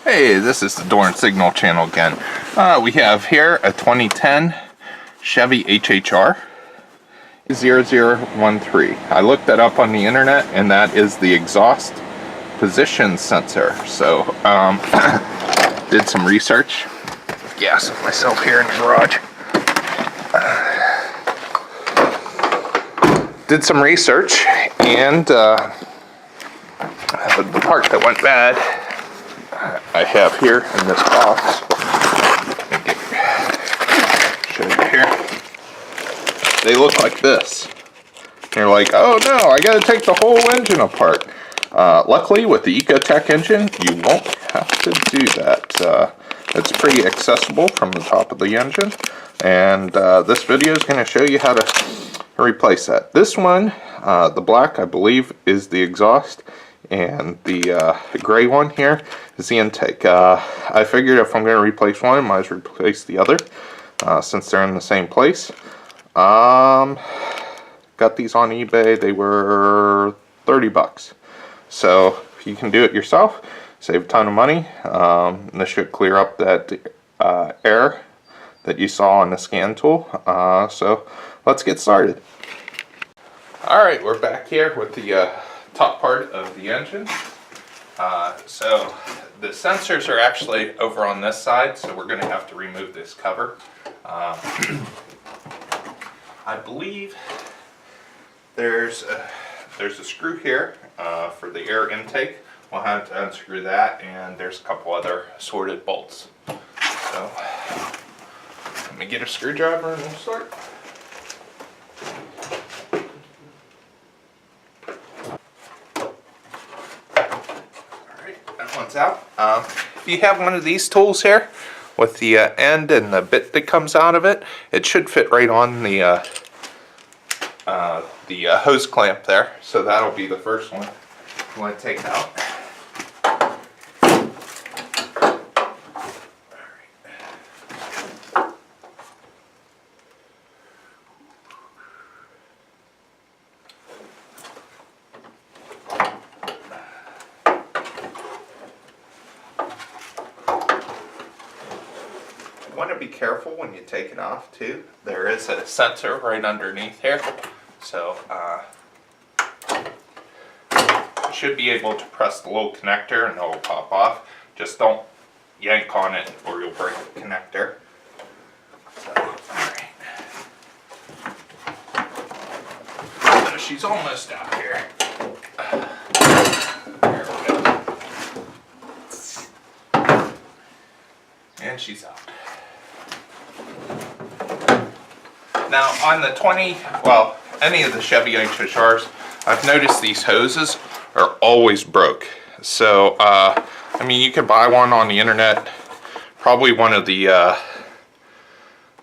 Hey, this is the Door and Signal channel again. We have here a 2010 Chevy HHR 0013. I looked that up on the internet, and that is the exhaust position sensor. So, did some research. Gas myself here in the garage. Did some research, and the part that went bad I have here in this box. Show you here. They look like this. You're like, oh no, I gotta take the whole engine apart. Luckily, with the ecotec engine, you won't have to do that. It's pretty accessible from the top of the engine, and this video is going to show you how to replace that. This one, the black, I believe, is the exhaust, and the gray one here is the intake. I figured if I'm going to replace one, I might as well replace the other, since they're in the same place. Got these on eBay. They were 30 bucks. So if you can do it yourself, save a ton of money. This should clear up that error that you saw on the scan tool. So let's get started. Alright, we're back here with the top part of the engine. So the sensors are actually over on this side, so we're going to have to remove this cover. I believe there's a screw here for the air intake. We'll have to unscrew that, and there's a couple other assorted bolts. So let me get a screwdriver and we'll start. Alright, that one's out. If you have one of these tools here with the end and the bit that comes out of it, it should fit right on the hose clamp there. So that'll be the first one you want to take out. You want to be careful when you take it off too. There is a sensor right underneath here, so you should be able to press the little connector and it will pop off. Just don't yank on it or you'll break the connector. So, alright. So she's almost out here. There we go. And she's out. Now on the any of the Chevy HHRs, I've noticed these hoses are always broke. So, I mean, you can buy one on the internet. Probably one of the,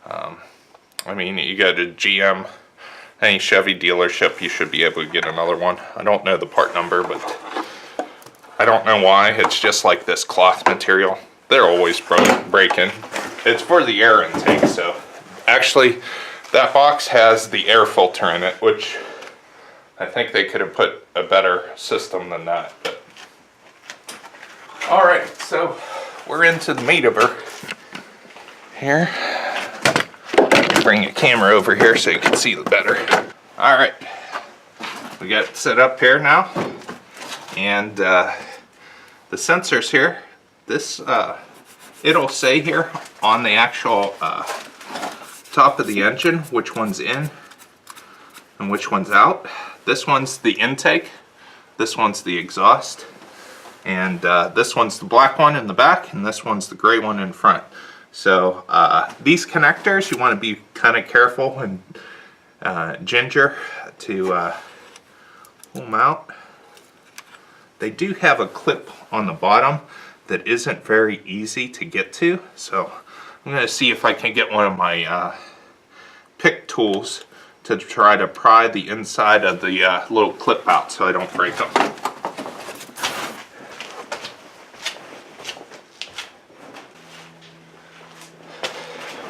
I mean, you go to GM, any Chevy dealership, you should be able to get another one. I don't know the part number, but I don't know why. It's just like this cloth material. They're always breaking. It's for the air intake, so actually, that box has the air filter in it, which I think they could have put a better system than that. But alright, so we're into the meat of her here. Bring a camera over here so you can see it better. Alright, we got it set up here now, and the sensors here, this it'll say here on the actual top of the engine which one's in and which one's out. This one's the intake, this one's the exhaust, and this one's the black one in the back, and this one's the gray one in front. So these connectors, you want to be kind of careful and ginger to pull them out. They do have a clip on the bottom that isn't very easy to get to, so I'm going to see if I can get one of my pick tools to try to pry the inside of the little clip out so I don't break them.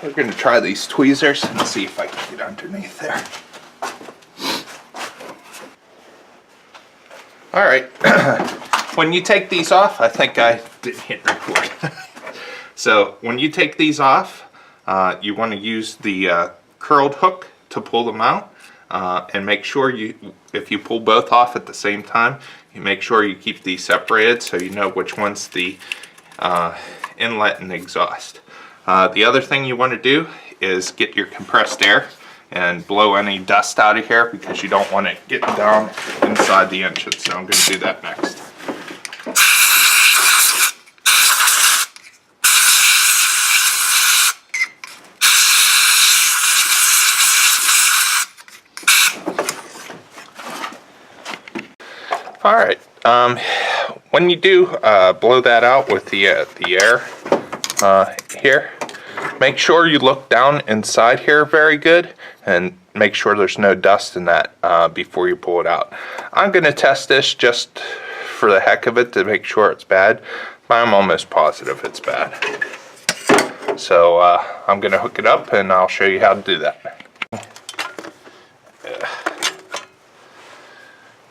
We're going to try these tweezers and see if I can get underneath there. Alright, when you take these off, I think I didn't hit record. So when you take these off, you want to use the curled hook to pull them out, and make sure if you pull both off at the same time, you make sure you keep these separated so you know which one's the inlet and exhaust. The other thing you want to do is get your compressed air and blow any dust out of here, because you don't want it getting down inside the engine. So I'm going to do that next. All right. When you do blow that out with the air here, make sure you look down inside here very good and make sure there's no dust in that before you pull it out. I'm going to test this just for the heck of it to make sure it's bad, but I'm almost positive it's bad. So I'm going to hook it up and I'll show you how to do that.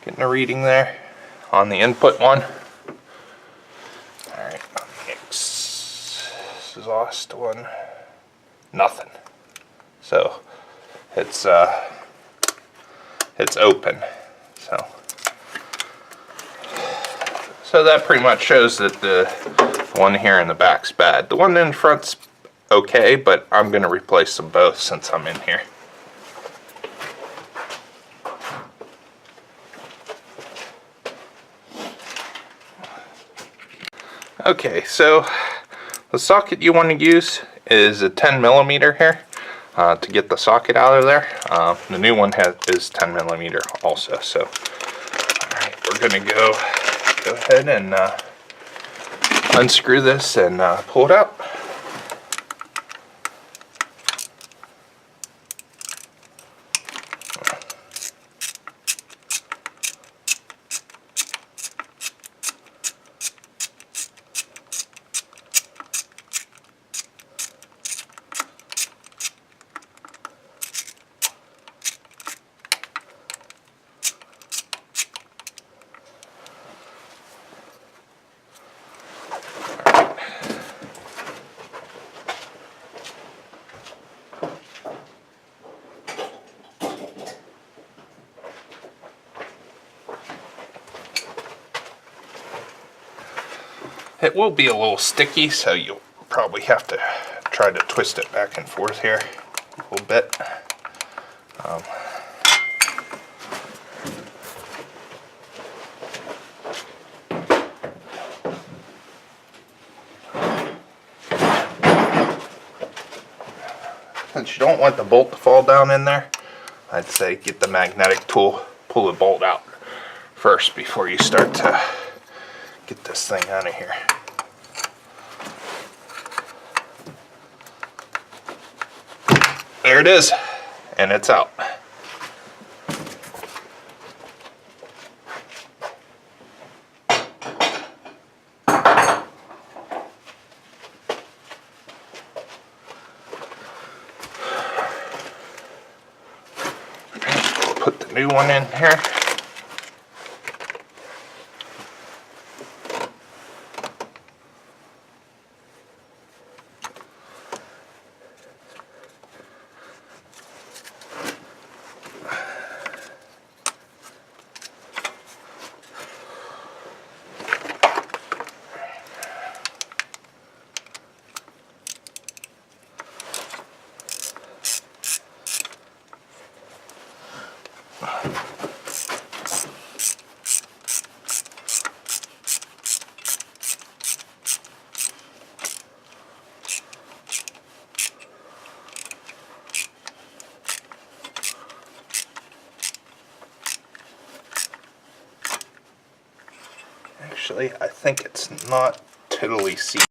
Getting a reading there on the input one. Alright, exhaust one, nothing. So it's open. So that pretty much shows that the one here in the back's bad. The one in front's okay, but I'm going to replace them both since I'm in here. Okay, so the socket you want to use is a 10mm here to get the socket out of there. The new one is 10mm also. So, alright, we're going to go ahead and unscrew this and pull it out. It will be a little sticky, so you'll probably have to try to twist it back and forth here a little bit. Since you don't want the bolt to fall down in there, I'd say get the magnetic tool, pull the bolt out first before you start to get this thing out of here. There it is, and it's out. Put the new one in here. Actually, I think it's not totally sealed.